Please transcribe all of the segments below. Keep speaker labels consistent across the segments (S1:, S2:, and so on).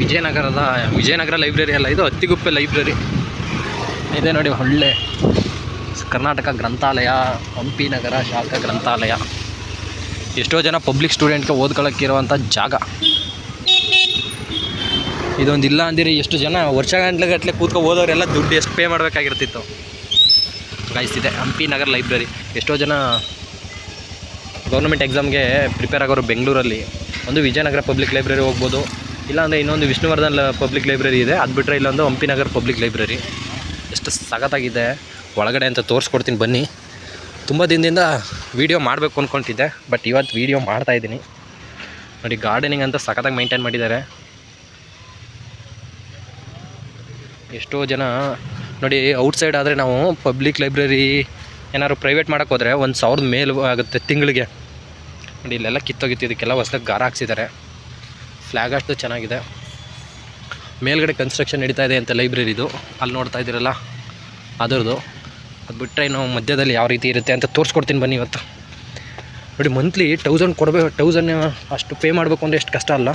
S1: Vijayanagara library ಅಲ್ಲ, ಇದು Attiguppe library ಇದೆ ನೋಡಿ. ಒಳ್ಳೆ ಕರ್ನಾಟಕ ಗ್ರಂಥಾಲಯ, ಹಂಪಿ ನಗರ ಶಾಖಾ ಗ್ರಂಥಾಲಯ. ಎಷ್ಟೋ ಜನ ಪಬ್ಲಿಕ್ ಸ್ಟೂಡೆಂಟ್ಗೆ ಓದ್ಕೊಳ್ಳೋಕ್ಕಿರುವಂಥ ಜಾಗ ಇದೊಂದು. ಇಲ್ಲ ಅಂದಿರಿ ಎಷ್ಟು ಜನ ವರ್ಷಗಟ್ಟಲೆ ಕೂತ್ಕೊ ಓದೋರೆಲ್ಲ ದುಡ್ಡು ಎಷ್ಟು ಪೇ ಮಾಡಬೇಕಾಗಿರ್ತಿತ್ತು. ಗಾಯಿಸ್ತಿದೆ ಹಂಪಿ ನಗರ ಲೈಬ್ರರಿ. ಎಷ್ಟೋ ಜನ ಗೌರ್ಮೆಂಟ್ ಎಕ್ಸಾಮ್ಗೆ ಪ್ರಿಪೇರ್ ಆಗೋರು ಬೆಂಗಳೂರಲ್ಲಿ ಒಂದು ವಿಜಯನಗರ ಪಬ್ಲಿಕ್ ಲೈಬ್ರರಿ ಹೋಗ್ಬೋದು. ಇಲ್ಲಾಂದರೆ ಇನ್ನೊಂದು ವಿಷ್ಣುವರ್ಧನ್ ಪಬ್ಲಿಕ್ ಲೈಬ್ರರಿ ಇದೆ, ಅದು ಬಿಟ್ಟರೆ ಇಲ್ಲೊಂದು ಹಂಪಿ ನಗರ ಪಬ್ಲಿಕ್ ಲೈಬ್ರರಿ. ಎಷ್ಟು ಸಖತ್ತಾಗಿದೆ ಒಳಗಡೆ ಅಂತ ತೋರಿಸ್ಕೊಡ್ತೀನಿ ಬನ್ನಿ. ತುಂಬ ದಿನದಿಂದ ವೀಡಿಯೋ ಮಾಡಬೇಕು ಅಂದ್ಕೊತಿದ್ದೆ, ಬಟ್ ಇವತ್ತು ವೀಡಿಯೋ ಮಾಡ್ತಾಯಿದ್ದೀನಿ ನೋಡಿ. ಗಾರ್ಡನಿಂಗ್ ಅಂತ ಸಖತ್ತಾಗಿ ಮೇಂಟೈನ್ ಮಾಡಿದ್ದಾರೆ. ಎಷ್ಟೋ ಜನ ನೋಡಿ, ಔಟ್ಸೈಡ್ ಆದರೆ ನಾವು ಪಬ್ಲಿಕ್ ಲೈಬ್ರರಿ ಏನಾದ್ರು ಪ್ರೈವೇಟ್ ಮಾಡೋಕ್ಕೆ ಹೋದರೆ 1,000 ಮೇಲೆ ಆಗುತ್ತೆ ತಿಂಗಳಿಗೆ. ನೋಡಿ ಇಲ್ಲೆಲ್ಲ ಕಿತ್ತೋಗಿತ್ತು, ಇದಕ್ಕೆಲ್ಲ ಹೊಸದಾಗಿ ಗಾರ ಹಾಕ್ಸಿದ್ದಾರೆ. ಫ್ಲ್ಯಾಗ್ ಅಷ್ಟು ಚೆನ್ನಾಗಿದೆ. ಮೇಲ್ಗಡೆ ಕನ್ಸ್ಟ್ರಕ್ಷನ್ ನಡೀತಾ ಇದೆ ಅಂತ ಲೈಬ್ರರಿದು, ಅಲ್ಲಿ ನೋಡ್ತಾ ಇದ್ದೀರಲ್ಲ ಅದರದ್ದು. ಅದು ಬಿಟ್ಟರೆ ಇನ್ನು ಮಧ್ಯದಲ್ಲಿ ಯಾವ ರೀತಿ ಇರುತ್ತೆ ಅಂತ ತೋರಿಸ್ಕೊಡ್ತೀನಿ ಬನ್ನಿ ಇವತ್ತು. ನೋಡಿ ಮಂತ್ಲಿ 1000 ಅಷ್ಟು ಪೇ ಮಾಡಬೇಕು ಅಂದರೆ ಎಷ್ಟು ಕಷ್ಟ ಅಲ್ಲ.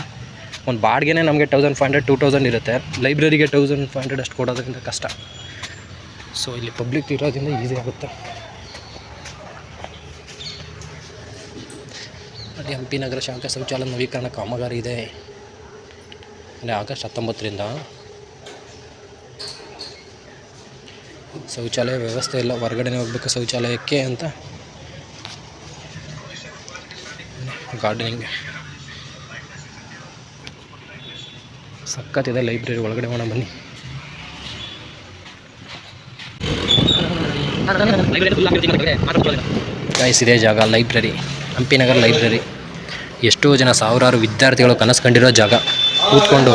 S1: ಒಂದು ಬಾಡಿಗೆನೇ ನಮಗೆ 1500 2000 ಇರುತ್ತೆ, ಲೈಬ್ರರಿಗೆ 1500 ಅಷ್ಟು ಕೊಡೋದ್ರಿಂದ ಕಷ್ಟ. ಸೊ ಇಲ್ಲಿ ಪಬ್ಲಿಕ್ ಇರೋದ್ರಿಂದ ಈಸಿ ಆಗುತ್ತೆ. ಅದೇ ಹಂಪಿ ನಗರ ಶಾಖಾ ಶೌಚಾಲಯ ನವೀಕರಣ ಕಾಮಗಾರಿ ಇದೆ. ಆಗಸ್ಟ್ 19ರಿಂದ ಶೌಚಾಲಯ ವ್ಯವಸ್ಥೆ ಇಲ್ಲ, ಹೊರಗಡೆನೇ ಹೋಗ್ಬೇಕು ಶೌಚಾಲಯಕ್ಕೆ ಅಂತ. ಗಾರ್ಡನಿಂಗ್ ಸಖತ್ತಿದೆ ಲೈಬ್ರರಿ. ಒಳಗಡೆ ಹೋಗೋಣ ಬನ್ನಿ. ಕಾಯಿಸಿದೆ ಜಾಗ ಲೈಬ್ರರಿ, ಹಂಪಿ ನಗರ ಲೈಬ್ರರಿ. ಎಷ್ಟೋ ಜನ ಸಾವಿರಾರು ವಿದ್ಯಾರ್ಥಿಗಳು ಕನಸು ಕಂಡಿರೋ ಜಾಗ, ಕೂತ್ಕೊಂಡು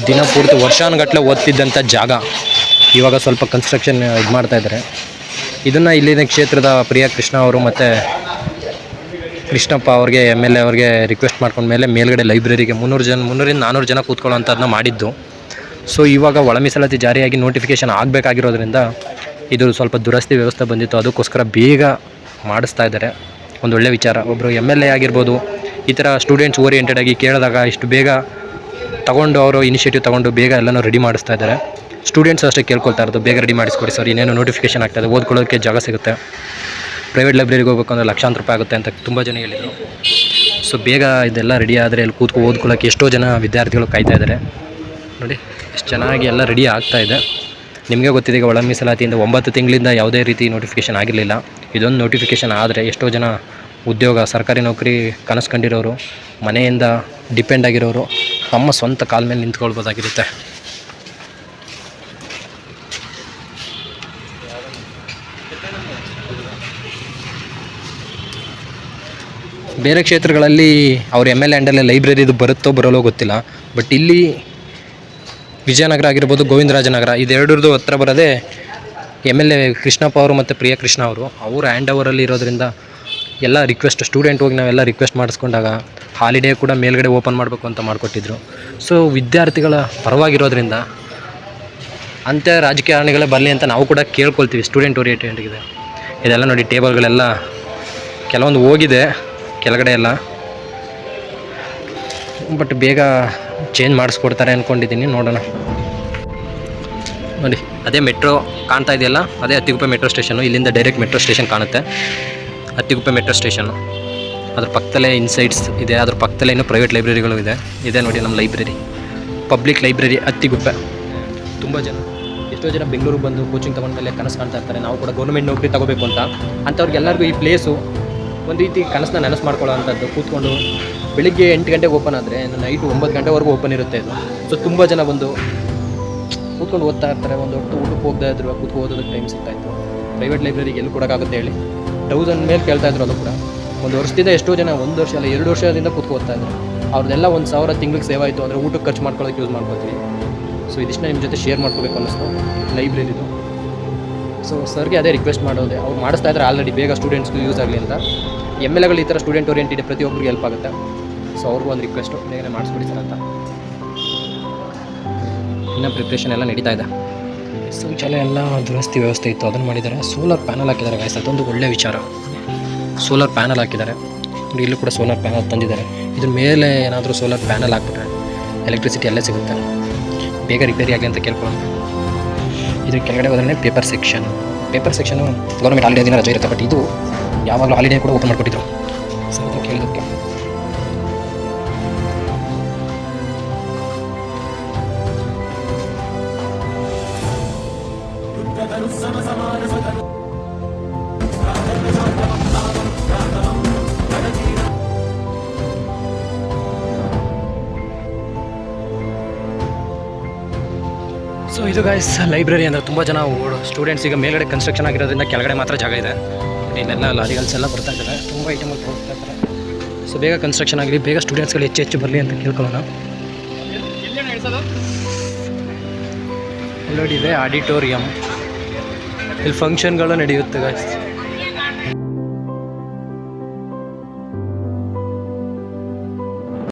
S1: ದಿನಪೂರ್ತಿ ವರ್ಷಾನುಗಟ್ಟಲೆ ಓದ್ತಿದ್ದಂಥ ಜಾಗ. ಇವಾಗ ಸ್ವಲ್ಪ ಕನ್ಸ್ಟ್ರಕ್ಷನ್ ಇದು ಮಾಡ್ತಾಯಿದ್ದಾರೆ. ಇದನ್ನು ಇಲ್ಲಿನ ಕ್ಷೇತ್ರದ ಪ್ರಿಯಾ ಕೃಷ್ಣ ಅವರು ಮತ್ತು ಕೃಷ್ಣಪ್ಪ ಅವ್ರಿಗೆ MLA ಅವ್ರಿಗೆ ರಿಕ್ವೆಸ್ಟ್ ಮಾಡ್ಕೊಂಡ್ಮೇಲೆ ಮೇಲ್ಗಡೆ ಲೈಬ್ರರಿಗೆ 300ರಿಂದ 400 ಜನ ಕೂತ್ಕೊಳ್ಳೋಂಥದ್ದನ್ನ ಮಾಡಿದ್ದು. ಸೊ ಇವಾಗ ಒಳ ಮೀಸಲಾತಿ ಜಾರಿಯಾಗಿ ನೋಟಿಫಿಕೇಷನ್ ಆಗಬೇಕಾಗಿರೋದ್ರಿಂದ ಇದು ಸ್ವಲ್ಪ ದುರಸ್ತಿ ವ್ಯವಸ್ಥೆ ಬಂದಿತ್ತು, ಅದಕ್ಕೋಸ್ಕರ ಬೇಗ ಮಾಡಿಸ್ತಾ ಇದ್ದಾರೆ. ಒಂದು ಒಳ್ಳೆಯ ವಿಚಾರ. ಒಬ್ಬರು MLA ಆಗಿರ್ಬೋದು, ಈ ಥರ ಸ್ಟೂಡೆಂಟ್ಸ್ ಓರಿಯೆಂಟೆಡಾಗಿ ಕೇಳಿದಾಗ ಇಷ್ಟು ಬೇಗ ತೊಗೊಂಡು ಅವರು ಇನಿಷಿಯೇಟಿವ್ ತೊಗೊಂಡು ಬೇಗ ಎಲ್ಲನೂ ರೆಡಿ ಮಾಡಿಸ್ತಾ ಇದ್ದಾರೆ. ಸ್ಟೂಡೆಂಟ್ಸ್ ಅಷ್ಟೇ ಕೇಳ್ಕೊಳ್ತಾ ಇರೋದು, ಬೇಗ ರೆಡಿ ಮಾಡಿಸ್ಕೊಡಿ ಸರ್, ಇನ್ನೇನು ನೋಟಿಫಿಕೇಷನ್ ಆಗ್ತಾಯಿದೆ, ಓದ್ಕೊಳ್ಳೋಕ್ಕೆ ಜಾಗ ಸಿಗುತ್ತೆ. ಪ್ರೈವೇಟ್ ಲೈಬ್ರರಿಗೆ ಹೋಗ್ಬೇಕು ಅಂದರೆ ಲಕ್ಷಾಂತರ ರೂಪಾಯಿ ಆಗುತ್ತೆ ಅಂತ ತುಂಬ ಜನ ಹೇಳಿದರು. ಸೊ ಬೇಗ ಇದೆಲ್ಲ ರೆಡಿ ಆದರೆ ಅಲ್ಲಿ ಕೂತ್ಕೊ ಓದ್ಕೊಳ್ಳೋಕ್ಕೆ ಎಷ್ಟೋ ಜನ ವಿದ್ಯಾರ್ಥಿಗಳು ಕಾಯ್ತಾ ಇದ್ದಾರೆ. ನೋಡಿ ಎಷ್ಟು ಚೆನ್ನಾಗಿ ಎಲ್ಲ ರೆಡಿ ಆಗ್ತಾಯಿದೆ. ನಿಮಗೆ ಗೊತ್ತಿದೆ, ಈಗ ಒಳ ಮೀಸಲಾತಿಯಿಂದ 9 ತಿಂಗಳಿಂದ ಯಾವುದೇ ರೀತಿ ನೋಟಿಫಿಕೇಷನ್ ಆಗಿರಲಿಲ್ಲ. ಇದೊಂದು ನೋಟಿಫಿಕೇಷನ್ ಆದರೆ ಎಷ್ಟೋ ಜನ ಉದ್ಯೋಗ, ಸರ್ಕಾರಿ ನೌಕರಿ ಕನಸು ಕಂಡಿರೋರು, ಮನೆಯಿಂದ ಡಿಪೆಂಡ್ ಆಗಿರೋರು ತಮ್ಮ ಸ್ವಂತ ಕಾಲ ಮೇಲೆ ನಿಂತ್ಕೊಳ್ಬೋದಾಗಿರುತ್ತೆ. ಬೇರೆ ಕ್ಷೇತ್ರಗಳಲ್ಲಿ ಅವ್ರ MLA ಅಂಡಲ್ಲೇ ಲೈಬ್ರರಿದು ಬರುತ್ತೋ ಬರೋಲ್ಲೋ ಗೊತ್ತಿಲ್ಲ, ಬಟ್ ಇಲ್ಲಿ ವಿಜಯನಗರ ಆಗಿರ್ಬೋದು, ಗೋವಿಂದರಾಜನಗರ ಇದೆರಡರದ್ದು ಹತ್ರ ಬರೋದೇ MLA ಕೃಷ್ಣಪ್ಪ ಅವರು ಮತ್ತು ಪ್ರಿಯಾ ಕೃಷ್ಣ ಅವರು. ಅವ್ರ ಹ್ಯಾಂಡ್ ಓವರಲ್ಲಿ ಇರೋದ್ರಿಂದ ಎಲ್ಲ ರಿಕ್ವೆಸ್ಟ್, ಸ್ಟೂಡೆಂಟ್ ಹೋಗಿ ನಾವೆಲ್ಲ ರಿಕ್ವೆಸ್ಟ್ ಮಾಡಿಸ್ಕೊಂಡಾಗ ಹಾಲಿಡೇ ಕೂಡ ಮೇಲ್ಗಡೆ ಓಪನ್ ಮಾಡಬೇಕು ಅಂತ ಮಾಡಿಕೊಟ್ಟಿದ್ರು. ಸೊ ವಿದ್ಯಾರ್ಥಿಗಳ ಪರವಾಗಿರೋದ್ರಿಂದ ಅಂಥ ರಾಜಕಾರಣಿಗಳೇ ಬರಲಿ ಅಂತ ನಾವು ಕೂಡ ಕೇಳ್ಕೊಳ್ತೀವಿ. ಸ್ಟೂಡೆಂಟ್ ಓರಿಯೆಂಟೆಡ್ ಇದೆಲ್ಲ ನೋಡಿ, ಟೇಬಲ್ಗಳೆಲ್ಲ ಕೆಲವೊಂದು ಹೋಗಿದೆ ಕೆಳಗಡೆ ಎಲ್ಲ, ಬಟ್ ಬೇಗ ಚೇಂಜ್ ಮಾಡಿಸ್ಕೊಡ್ತಾರೆ ಅಂದ್ಕೊಂಡಿದ್ದೀನಿ, ನೋಡೋಣ. ನೋಡಿ ಅದೇ ಮೆಟ್ರೋ ಕಾಣ್ತಾ ಇದೆಯಲ್ಲ, ಅದೇ ಅತ್ತಿಗುಪ್ಪೆ ಮೆಟ್ರೋ ಸ್ಟೇಷನ್ನು. ಇಲ್ಲಿಂದ ಡೈರೆಕ್ಟ್ ಮೆಟ್ರೋ ಸ್ಟೇಷನ್ ಕಾಣುತ್ತೆ, ಅತ್ತಿಗುಪ್ಪೆ ಮೆಟ್ರೋ ಸ್ಟೇಷನ್ನು. ಅದ್ರ ಪಕ್ಕದಲ್ಲೇ ಇನ್ಸೈಡ್ಸ್ ಇದೆ, ಅದ್ರ ಪಕ್ಕದಲ್ಲೇ ಇನ್ನೂ ಪ್ರೈವೇಟ್ ಲೈಬ್ರರಿಗಳು ಇದೆ ನೋಡಿ ನಮ್ಮ ಲೈಬ್ರರಿ, ಪಬ್ಲಿಕ್ ಲೈಬ್ರರಿ ಅತ್ತಿಗುಪ್ಪೆ. ತುಂಬ ಜನ, ಎಷ್ಟೋ ಜನ ಬೆಂಗಳೂರಿಗೆ ಬಂದು ಕೋಚಿಂಗ್ ತೊಗೊಂಡ್ಮೇಲೆ ಕನಸು ಕಾಣ್ತಾ ಇರ್ತಾರೆ, ನಾವು ಕೂಡ ಗೌರ್ಮೆಂಟ್ ನೌಕರಿ ತೊಗೋಬೇಕು ಅಂತ. ಅಂಥವ್ರಿಗೆಲ್ಲರಿಗೂ ಈ ಪ್ಲೇಸು ಒಂದು ರೀತಿ ಕನಸನ್ನ ನೆನಸು ಮಾಡ್ಕೊಳ್ಳೋ ಅಂಥದ್ದು. ಕೂತ್ಕೊಂಡು ಬೆಳಿಗ್ಗೆ 8 ಗಂಟೆಗೆ ಓಪನ್ ಆದರೆ ನೈಟು 9 ಗಂಟೆವರೆಗೂ ಓಪನ್ ಇರುತ್ತೆ ಇದು. ಸೊ ತುಂಬ ಜನ ಬಂದು ಕೂತ್ಕೊಂಡು ಓದ್ತಾ ಇರ್ತಾರೆ. ಒಂದು ಹೊತ್ತು ಊಟಕ್ಕೆ ಹೋಗ್ತಾ ಇದ್ರು, ಕೂತ್ಕೊಂಡು ಓದೋದಕ್ಕೆ ಟೈಮ್ ಸಿಗ್ತಾಯಿತ್ತು. ಪ್ರೈವೇಟ್ ಲೈಬ್ರರಿಗೆ ಎಲ್ಲಿ ಕೊಡೋಕ್ಕಾಗುತ್ತೆ ಹೇಳಿ? 1000 ಮೇಲೆ ಕೇಳ್ತಾಯಿದ್ರು. ಅದು ಕೂಡ ಒಂದು ವರ್ಷದಿಂದ ಎಷ್ಟೋ ಜನ 1 ವರ್ಷ ಅಲ್ಲ 2 ವರ್ಷದಿಂದ ಕೂತ್ಕೊ ಓದ್ತಾ ಇದ್ರು. ಅವ್ರದ್ದೆಲ್ಲ 1000 ತಿಂಗಳಿಗೆ ಸೇವ್ ಆಯಿತು ಅಂದರೆ ಊಟಕ್ಕೆ ಖರ್ಚು ಮಾಡ್ಕೊಳ್ಳೋಕೆ ಯೂಸ್ ಮಾಡ್ಕೊತೀವಿ. ಸೊ ಇದಿಷ್ಟು ನಿಮ್ಮ ಜೊತೆ ಶೇರ್ ಮಾಡ್ಕೋಬೇಕು ಅನ್ನಿಸ್ತು ಲೈಬ್ರರಿದು. ಸೊ ಸರ್ಗೆ ಅದೇ ರಿಕ್ವೆಸ್ಟ್ ಮಾಡೋದೆ, ಅವ್ರು ಮಾಡಿಸ್ತಾ ಇದ್ದಾರೆ ಆಲ್ರೆಡಿ, ಬೇಗ ಸ್ಟೂಡೆಂಟ್ಸ್ಗೂ ಯೂಸ್ ಆಗಲಿ ಅಂತ. MLAಗಳು ಈ ಥರ ಸ್ಟೂಡೆಂಟ್ ಓರಿಯೆಂಟೆಡ್ ಪ್ರತಿಯೊಬ್ಬರಿಗೆ ಹೆಲ್ಪ್ ಆಗುತ್ತೆ. ಸೊ ಅವ್ರಿಗೂ ಒಂದು ರಿಕ್ವೆಸ್ಟು, ಬೇಗನೆ ಮಾಡಿಸ್ಬಿಡಿ ಸರ್ ಅಂತ. ಇನ್ನು ಪ್ರಿಪ್ರೇಷನ್ ಎಲ್ಲ ನಡೀತಾ ಇದೆ. ಶೌಚಾಲಯ ಎಲ್ಲ ದುರಸ್ತಿ ವ್ಯವಸ್ಥೆ ಇತ್ತು, ಅದನ್ನು ಮಾಡಿದ್ದಾರೆ. ಸೋಲಾರ್ ಪ್ಯಾನಲ್ ಹಾಕಿದ್ದಾರೆ ಗಾಯ್ಸ್, ಅದೊಂದು ಒಳ್ಳೆಯ ವಿಚಾರ. ಸೋಲಾರ್ ಪ್ಯಾನಲ್ ಹಾಕಿದ್ದಾರೆ. ಇಲ್ಲೂ ಕೂಡ ಸೋಲಾರ್ ಪ್ಯಾನಲ್ ತಂದಿದ್ದಾರೆ. ಇದ್ರ ಮೇಲೆ ಏನಾದರೂ ಸೋಲಾರ್ ಪ್ಯಾನಲ್ ಹಾಕ್ಬಿಟ್ರೆ ಎಲೆಕ್ಟ್ರಿಸಿಟಿ ಎಲ್ಲ ಸಿಗುತ್ತೆ. ಬೇಗ ರಿಪೇರಿ ಆಗಲಿ ಅಂತ ಕೇಳ್ಕೊಳ್ಳೋಣ. ಇದ್ರ ಕೆಳಗಡೆ ಹೋದ್ರೆ ಪೇಪರ್ ಸೆಕ್ಷನ್ನು ಗೌರ್ಮೆಂಟ್ ಹಾಲಿಡೇ ದಿನ ರಜೆ ಇರುತ್ತೆ, ಬಟ್ ಇದು ಯಾವಾಗಲೂ ಹಾಲಿಡೇ ಕೂಡ ಓಪನ್ ಮಾಡಿಕೊಟ್ಟಿದ್ರು. ಸೊ ಅಂತ ಕೇಳಿದಕ್ಕೆ ಸೊ ಇದು ಗೈಸ್ ಲೈಬ್ರರಿ ಅಂದರೆ ತುಂಬ ಜನ ಸ್ಟೂಡೆಂಟ್ಸ್ ಈಗ ಮೇಲ್ಗಡೆ ಕನ್ಸ್ಟ್ರಕ್ಷನ್ ಆಗಿರೋದ್ರಿಂದ ಕೆಳಗಡೆ ಮಾತ್ರ ಜಾಗ ಇದೆ. ಇಲ್ಲೆಲ್ಲ ಲಾರಿಗಲ್ಸ್ ಎಲ್ಲ ಬರ್ತಾ ಇದ್ದಾರೆ, ತುಂಬ ಐಟಮ್ಗಳು ಹೋಗ್ತಾ ಇದ್ದಾರೆ. ಸೊ ಬೇಗ ಕನ್ಸ್ಟ್ರಕ್ಷನ್ ಆಗಲಿ, ಬೇಗ ಸ್ಟೂಡೆಂಟ್ಸ್ಗಳು ಹೆಚ್ಚು ಬರಲಿ ಅಂತ ಕೇಳ್ಕೊಳ್ಳೋಣ. ನೋಡಿ ಇದೆ ಆಡಿಟೋರಿಯಂ, ಇಲ್ಲಿ ಫಂಕ್ಷನ್ಗಳು ನಡೆಯುತ್ತೆ ಗೈಸ್.